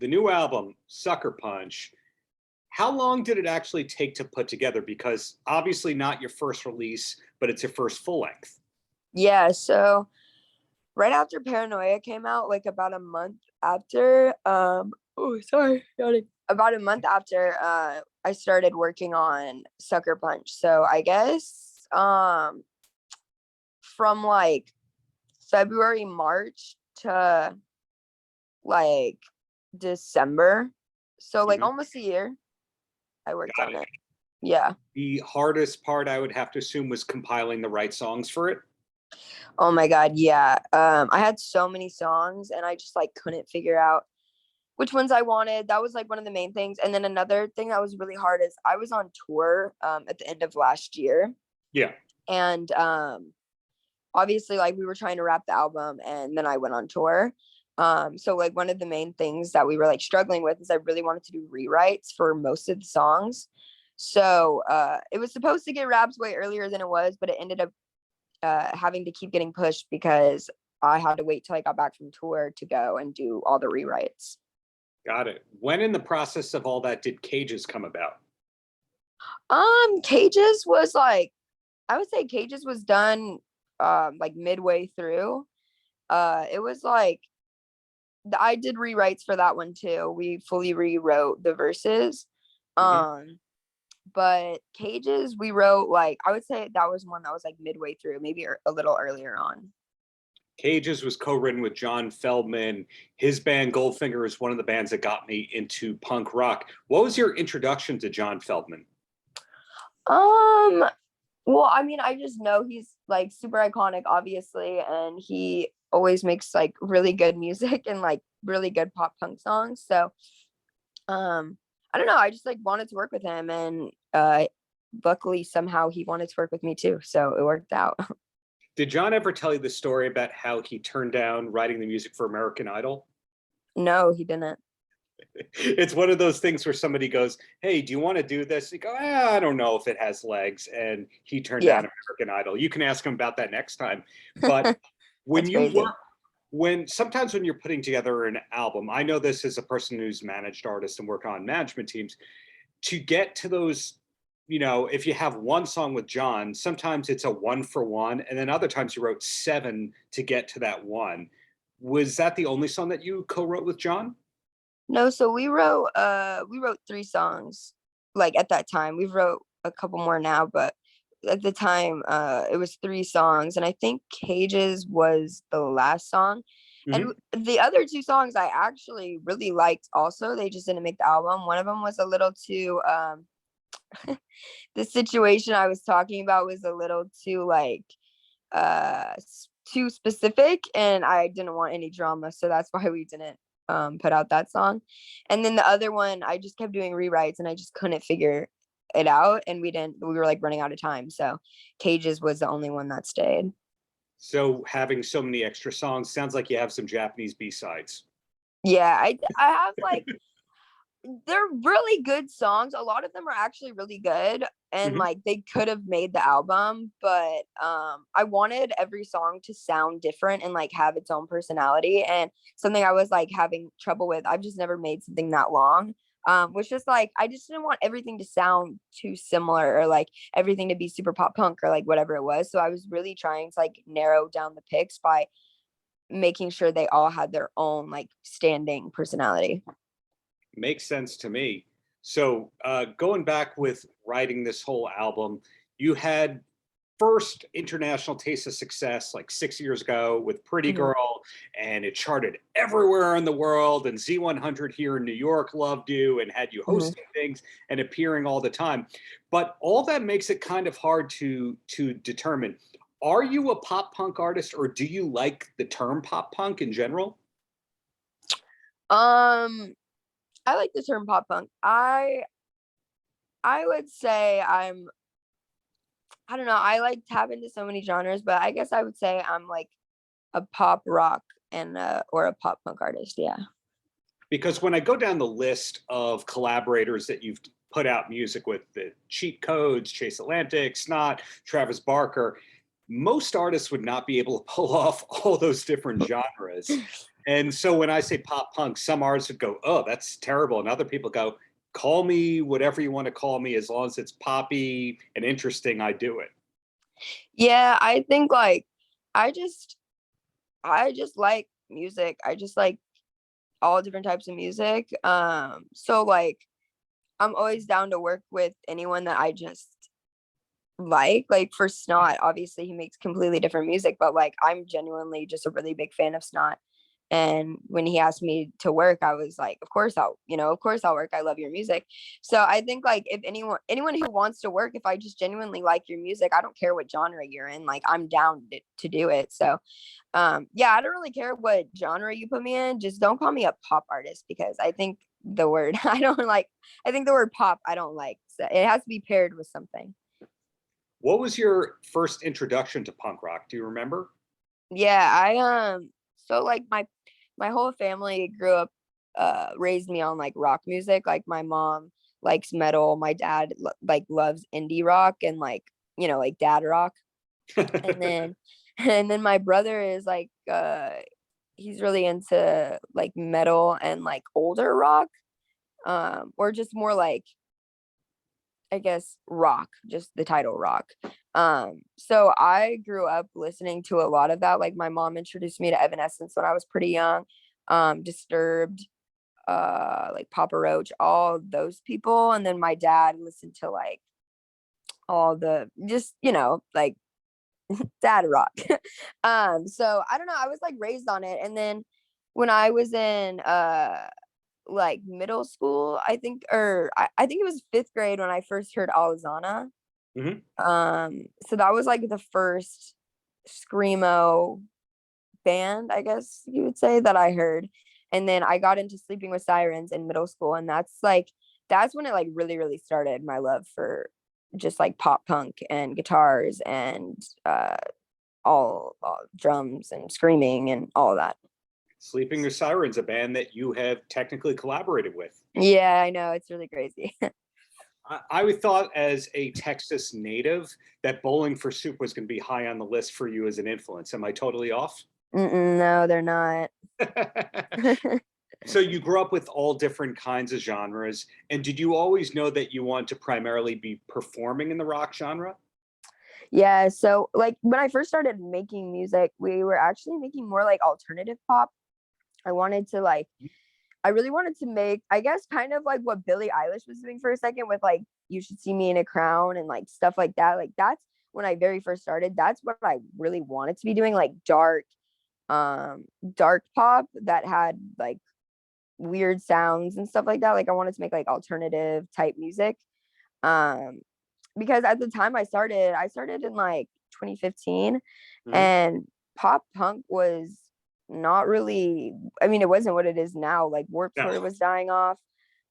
The new album, Suckerpunch, how long did it actually take to put together? Because obviously not your first release, but it's your first full length. Yeah, so right after Paranoia came out, like about a month after, about a month after I started working on Suckerpunch. So I guess from like February, March to like December. So like almost a year I worked on it. Yeah. The hardest part, I would have to assume, was compiling the right songs for it. Oh my God, yeah. I had so many songs and I just like couldn't figure out which ones I wanted. That was like one of the main things. And then another thing that was really hard is I was on tour at the end of last year. Yeah. And obviously like we were trying to wrap the album and then I went on tour. So like one of the main things that we were like struggling with is I really wanted to do rewrites for most of the songs. So it was supposed to get wrapped way earlier than it was, but it ended up having to keep getting pushed because I had to wait till I got back from tour to go and do all the rewrites. Got it. When in the process of all that did Cages come about? Cages was like, I would say Cages was done like midway through. It was like I did rewrites for that one too. We fully rewrote the verses. But Cages we wrote like, I would say that was one that was like midway through, maybe a little earlier on. Cages was co-written with John Feldmann. His band Goldfinger is one of the bands that got me into punk rock. What was your introduction to John Feldmann? Well, I mean, I just know he's like super iconic, obviously, and he always makes like really good music and like really good pop punk songs. So I don't know, I just like wanted to work with him, and luckily somehow he wanted to work with me too, so it worked out. Did John ever tell you the story about how he turned down writing the music for American Idol? No, he didn't. It's one of those things where somebody goes, hey, do you want to do this? You go, I don't know if it has legs. And he turned down American Idol. You can ask him about that next time. But when you work, sometimes when you're putting together an album, I know this as a person who's managed artists and work on management teams, to get to those, you know, if you have one song with John, sometimes it's a 1-for-1, and then other times you wrote 7 to get to that one. Was that the only song that you co-wrote with John? No, so we wrote 3 songs. Like at that time, we've wrote a couple more now, but at the time it was 3 songs, and I think Cages was the last song. And the other 2 songs I actually really liked also. They just didn't make the album. One of them was a little too the situation I was talking about was a little too like too specific, and I didn't want any drama, so that's why we didn't put out that song. And then the other one I just kept doing rewrites and I just couldn't figure it out, and we were like running out of time, so Cages was the only one that stayed. So having so many extra songs sounds like you have some Japanese B-sides. Yeah, I have like they're really good songs. A lot of them are actually really good, and like they could have made the album, but I wanted every song to sound different and like have its own personality, and something I was like having trouble with. I've just never made something that long, which is like I just didn't want everything to sound too similar, or like everything to be super pop punk or like whatever it was. So I was really trying to like narrow down the picks by making sure they all had their own like standing personality. Makes sense to me. So going back with writing this whole album, you had first international taste of success like 6 years ago with Pretty Girl, and it charted everywhere in the world, and Z100 here in New York loved you and had you hosting things and appearing all the time. But all that makes it kind of hard to determine, are you a pop punk artist, or do you like the term pop punk in general? I like the term pop punk. I would say I don't know, I like tap into so many genres, but I guess I would say I'm like a pop rock and or a pop punk artist, yeah. Because when I go down the list of collaborators that you've put out music with, the Cheat Codes, Chase Atlantic, Snot, Travis Barker, most artists would not be able to pull off all those different genres. And so when I say pop punk, some artists would go, "Oh, that's terrible," and other people go, "Call me whatever you want to call me, as long as it's poppy and interesting, I do it." Yeah, I think like I just I just like music. I just like all different types of music. So like I'm always down to work with anyone that I just like for Snot, obviously he makes completely different music, but like I'm genuinely just a really big fan of Snot. And when he asked me to work, I was like, of course of course I'll work. I love your music. So I think like if anyone who wants to work, if I just genuinely like your music, I don't care what genre you're in, like I'm down to do it. So yeah, I don't really care what genre you put me in, just don't call me a pop artist, because I think the word I think the word pop I don't like, so it has to be paired with something. What was your first introduction to punk rock? Do you remember? Yeah, I so like my whole family grew up raised me on like rock music. Like my mom likes metal, my dad like loves indie rock and like, like dad rock. And then and then my brother is like he's really into like metal and like older rock, or just more like, I guess, rock, just the title rock. So I grew up listening to a lot of that. Like my mom introduced me to Evanescence when I was pretty young. Disturbed, like Papa Roach, all those people. And then my dad listened to like all the just, like dad rock. So I don't know, I was like raised on it. And then when I was in like middle school, I think, or I think it was fifth grade when I first heard Alzana. Hmm. So that was like the first screamo band, I guess you would say, that I heard. And then I got into Sleeping with Sirens in middle school, and that's when it like really, really started my love for just like pop punk and guitars and all drums and screaming and all of that. Sleeping with Sirens, a band that you have technically collaborated with. Yeah, I know, it's really crazy. I thought as a Texas native that Bowling for Soup was going to be high on the list for you as an influence. Am I totally off? No, they're not. So you grew up with all different kinds of genres. And did you always know that you wanted to primarily be performing in the rock genre? Yeah, so like when I first started making music, we were actually making more like alternative pop. I wanted to like I really wanted to make, I guess, kind of like what Billie Eilish was doing for a second with like You Should See Me in a Crown and like stuff like that. Like that's when I very first started. That's what I really wanted to be doing, like dark pop that had like weird sounds and stuff like that. Like I wanted to make like alternative type music. Um because at the time I started in like 2015, Mhm. and pop punk was not really, I mean, it wasn't what it is now. Like Warped No. Tour was dying off.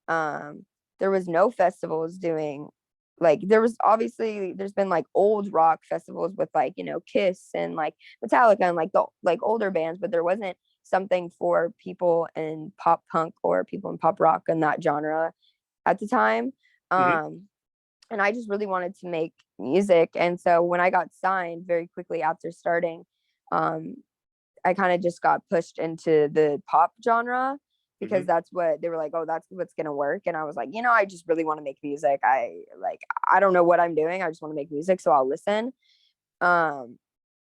Um, there was no festivals doing, like there's been like old rock festivals with like, Kiss and like Metallica and like the like older bands, but there wasn't something for people in pop punk or people in pop rock and that genre at the time. Mhm. Um, and I just really wanted to make music. And so when I got signed very quickly after starting, um, I kind of just got pushed into the pop genre because Mhm. that's what they were like, oh, that's what's gonna work. And I was like, I just really want to make music. I don't know what I'm doing. I just want to make music, so I'll listen. Um,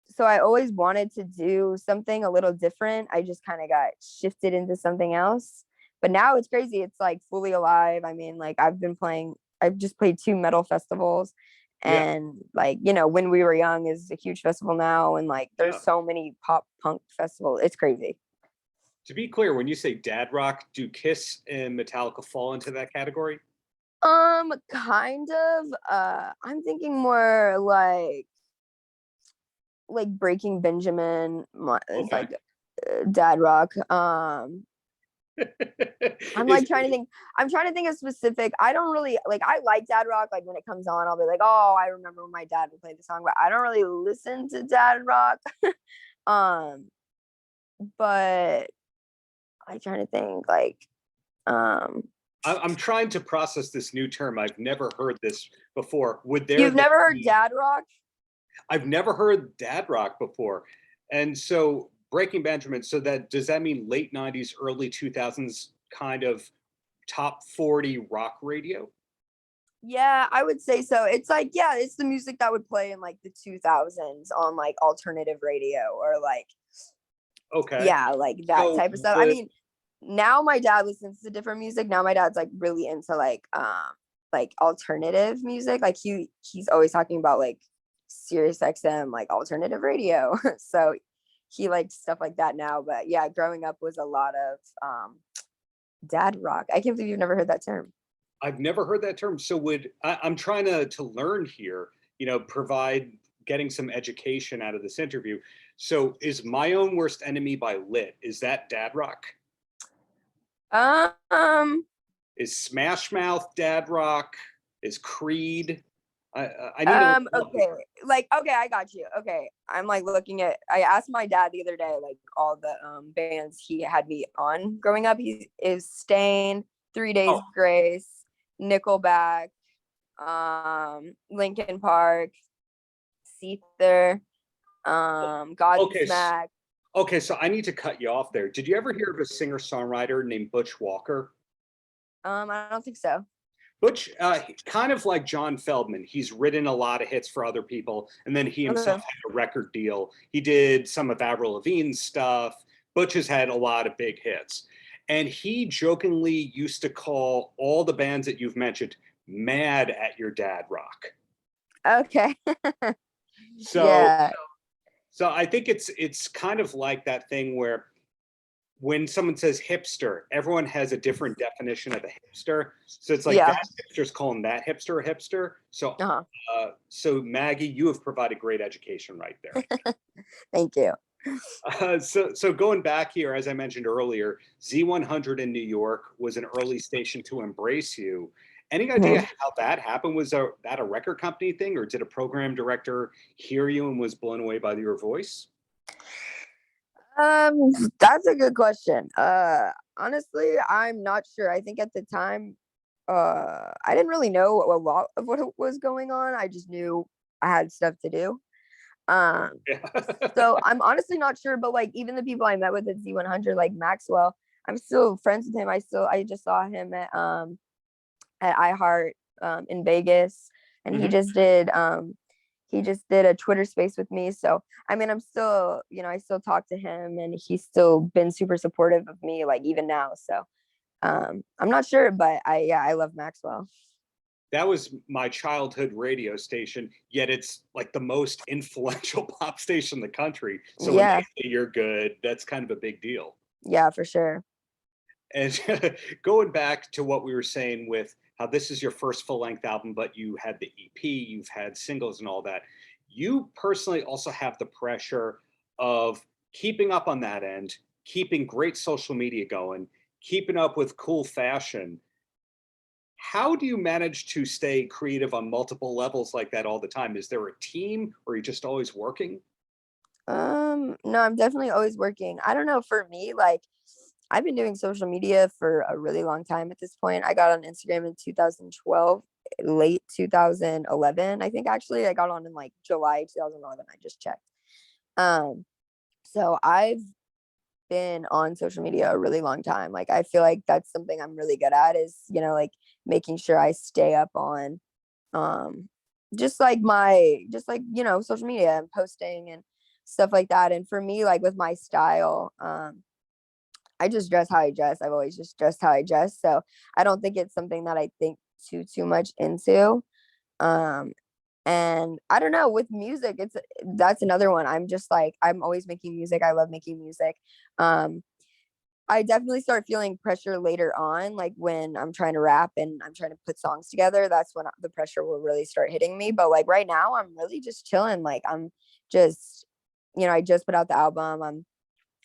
so I always wanted to do something a little different. I just kind of got shifted into something else. But now it's crazy. It's like fully alive. I mean, like I've just played 2 metal festivals, Yeah. and like, When We Were Young is a huge festival now, and like Yeah. there's so many pop punk festivals. It's crazy. To be clear, when you say dad rock, do Kiss and Metallica fall into that category? Kind of. I'm thinking more like Breaking Benjamin is Okay. like dad rock. I'm Is like trying to think. I'm trying to think of specific. I don't really like. I like dad rock. Like when it comes on, I'll be like, "Oh, I remember when my dad would play the song." But I don't really listen to dad rock. um, but I'm trying to think. Like, um, I'm trying to process this new term. I've never heard this before. Would there you've then never heard be? dad rock? I've never heard dad rock before, and so Breaking Benjamin. So does that mean late 90s, early 2000s kind of top 40 rock radio? Yeah, I would say so. It's like, yeah, it's the music that would play in like the 2000s on like alternative radio or like, Okay. yeah, like that So type of stuff. I mean, now my dad listens to different music. Now my dad's like really into like alternative music. Like he's always talking about like Sirius XM, like alternative radio. So he likes stuff like that now. But yeah, growing up was a lot of dad rock. I can't believe you've never heard that term. I've never heard that term. So I'm trying to learn here, provide getting some education out of this interview. So is My Own Worst Enemy by Lit, is that dad rock? Is Smash Mouth dad rock? Is Creed? I need to okay, like, okay, I got you. Okay, I'm like looking at, I asked my dad the other day, like all the bands he had me on growing up. He is Stain, 3 Days Grace, Nickelback, Linkin Park, Seether, Godsmack. Okay, so I need to cut you off there. Did you ever hear of a singer-songwriter named Butch Walker? I don't think so. Butch, kind of like John Feldmann, he's written a lot of hits for other people, and then he himself had a record deal. He did some of Avril Lavigne's stuff. Butch has had a lot of big hits. And he jokingly used to call all the bands that you've mentioned mad at your dad rock. Okay. So, yeah. So I think it's kind of like that thing where when someone says hipster, everyone has a different definition of a hipster. So it's like that hipster's calling that hipster a hipster. So, so Maggie, you have provided great education right there. Thank you. So going back here, as I mentioned earlier, Z100 in New York was an early station to embrace you. Any idea how that happened? Was that a record company thing, or did a program director hear you and was blown away by your voice? That's a good question. Honestly, I'm not sure. I think at the time, I didn't really know a lot of what was going on. I just knew I had stuff to do. So I'm honestly not sure, but like even the people I met with at Z100, like Maxwell, I'm still friends with him. I just saw him at iHeart in Vegas, and he just did a Twitter space with me. So I mean, I'm still, I still talk to him, and he's still been super supportive of me, like even now. So I'm not sure, but I love Maxwell. That was my childhood radio station, yet it's like the most influential pop station in the country. So when they say you're good, that's kind of a big deal. Yeah, for sure. And going back to what we were saying with how this is your first full-length album, but you had the EP, you've had singles and all that. You personally also have the pressure of keeping up on that end, keeping great social media going, keeping up with cool fashion. How do you manage to stay creative on multiple levels like that all the time? Is there a team, or are you just always working? No, I'm definitely always working. I don't know, for me, like I've been doing social media for a really long time at this point. I got on Instagram in 2012, late 2011. I think actually I got on in like July 2011. I just checked. So I've been on social media a really long time. Like I feel like that's something I'm really good at, is like making sure I stay up on just like social media and posting and stuff like that. And for me, like with my style, I just dress how I dress. I've always just dressed how I dress. So I don't think it's something that I think too much into. And I don't know, with music, that's another one. I'm just like, I'm always making music. I love making music. I definitely start feeling pressure later on, like when I'm trying to rap and I'm trying to put songs together. That's when the pressure will really start hitting me. But like right now, I'm really just chilling. Like I'm just, I just put out the album.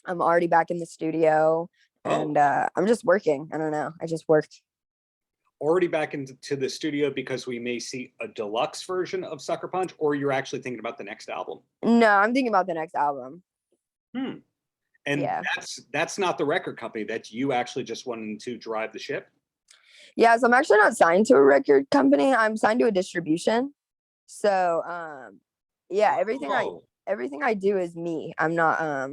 I'm already back in the studio, and I'm just working. I don't know. I just worked. Already back into the studio because we may see a deluxe version of Suckerpunch, or you're actually thinking about the next album? No, I'm thinking about the next album. And that's not the record company. That's you actually just wanting to drive the ship? Yeah, so I'm actually not signed to a record company. I'm signed to a distribution. So everything I do is me. I'm not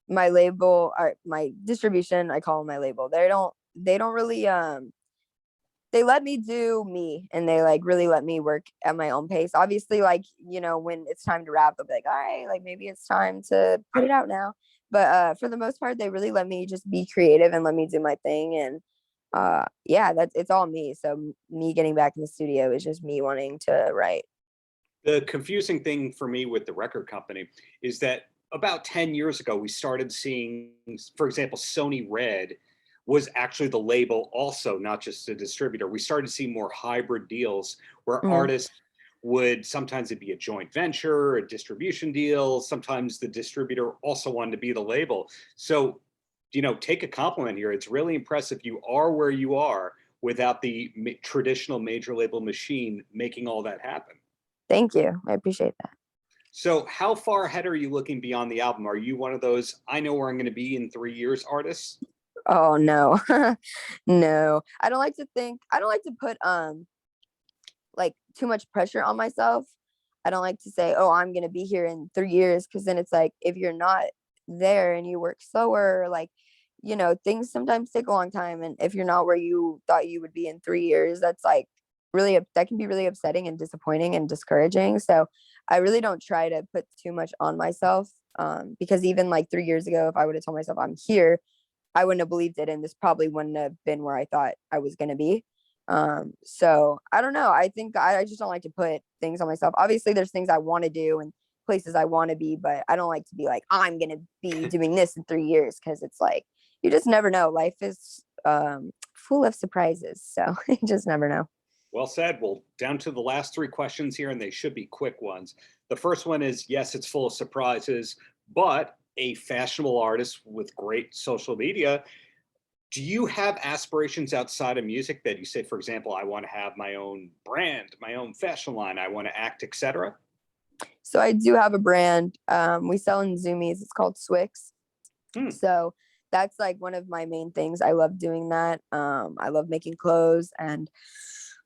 my label or my distribution, I call them my label. They don't really they let me do me, and they like really let me work at my own pace. Obviously, like, you know, when it's time to rap, they'll be like, all right, like maybe it's time to put it out now. But for the most part, they really let me just be creative and let me do my thing. And yeah, it's all me. So me getting back in the studio is just me wanting to write. The confusing thing for me with the record company is that about 10 years ago, we started seeing, for example, Sony Red was actually the label also, not just a distributor. We started to see more hybrid deals where artists would, sometimes it'd be a joint venture, a distribution deal. Sometimes the distributor also wanted to be the label. So, you know, take a compliment here. It's really impressive you are where you are without the traditional major label machine making all that happen. Thank you. I appreciate that. So how far ahead are you looking beyond the album? Are you one of those, I know where I'm going to be in 3 years artists? Oh no. No. I don't like to put like too much pressure on myself. I don't like to say, oh, I'm going to be here in 3 years, because then it's like, if you're not there and you work slower, like, you know, things sometimes take a long time. And if you're not where you thought you would be in 3 years, that's like really, that can be really upsetting and disappointing and discouraging. So I really don't try to put too much on myself, because even like 3 years ago, if I would have told myself I'm here, I wouldn't have believed it, and this probably wouldn't have been where I thought I was going to be. So I don't know. I think I just don't like to put things on myself. Obviously, there's things I want to do and places I want to be, but I don't like to be like, I'm going to be doing this in 3 years, because it's like, you just never know. Life is full of surprises. So you just never know. Well said. Well, down to the last 3 questions here, and they should be quick ones. The first one is, yes, it's full of surprises, but a fashionable artist with great social media, do you have aspirations outside of music that you say, for example, I want to have my own brand, my own fashion line, I want to act, etc.? So I do have a brand. We sell in Zoomies. It's called SWIXXZ. So that's like one of my main things. I love doing that. I love making clothes, and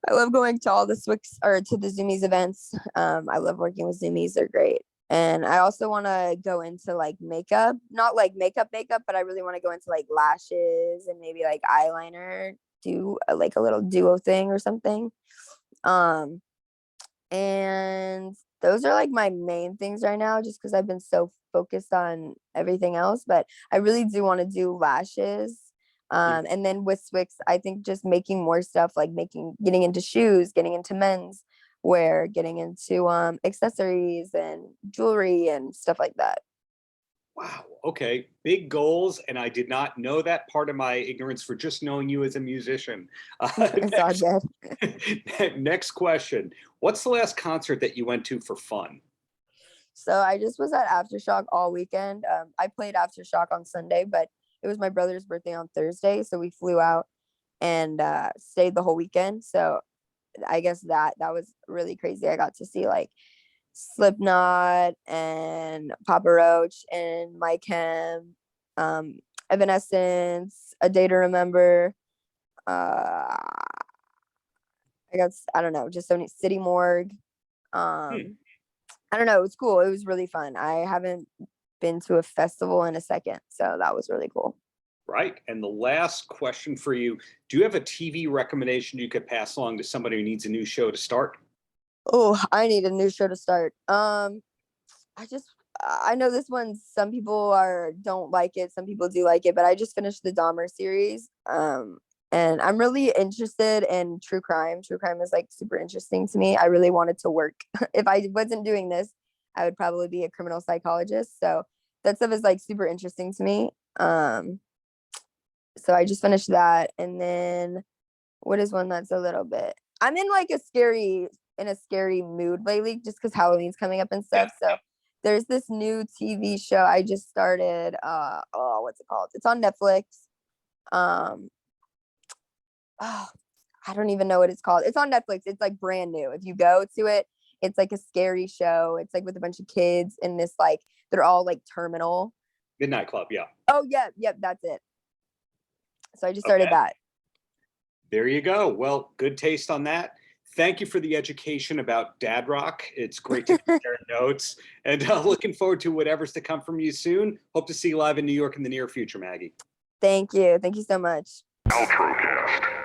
I love going to all the SWIXXZ or to the Zoomies events. I love working with Zoomies. They're great. And I also want to go into like makeup, not like makeup, but I really want to go into like lashes and maybe like eyeliner, do like a little duo thing or something. And those are like my main things right now, just because I've been so focused on everything else. But I really do want to do lashes. And then with SWIXXZ, I think just making more stuff, like getting into shoes, getting into men's wear, getting into accessories and jewelry and stuff like that. Wow. Okay. Big goals. And I did not know that, part of my ignorance for just knowing you as a musician. It's all good. Next question. What's the last concert that you went to for fun? So I just was at Aftershock all weekend. I played Aftershock on Sunday, but it was my brother's birthday on Thursday. So we flew out and stayed the whole weekend. So I guess that was really crazy. I got to see like Slipknot and Papa Roach and My Chem, Evanescence, A Day to Remember. I don't know, just so many, City Morgue. I don't know, it was cool. It was really fun. I haven't been to a festival in a second, so that was really cool. Right. And the last question for you, do you have a TV recommendation you could pass along to somebody who needs a new show to start? Oh, I need a new show to start. I know this one, some people don't like it, some people do like it, but I just finished the Dahmer series. And I'm really interested in true crime. True crime is like super interesting to me. I really wanted to work. If I wasn't doing this, I would probably be a criminal psychologist. So that stuff is like super interesting to me. So I just finished that. And then what is one that's a little bit, I'm in like a scary mood lately, just because Halloween's coming up and stuff. So there's this new TV show I just started. What's it called? It's on Netflix. I don't even know what it's called. It's on Netflix. It's like brand new. If you go to it, it's like a scary show. It's like with a bunch of kids in this, like, they're all like terminal. Midnight Club, yeah. Oh yeah, yep, that's it. So I just started that. There you go. Well, good taste on that. Thank you for the education about dad rock. It's great to compare notes, and looking forward to whatever's to come from you soon. Hope to see you live in New York in the near future, Maggie. Thank you. Thank you so much. Paltrocast.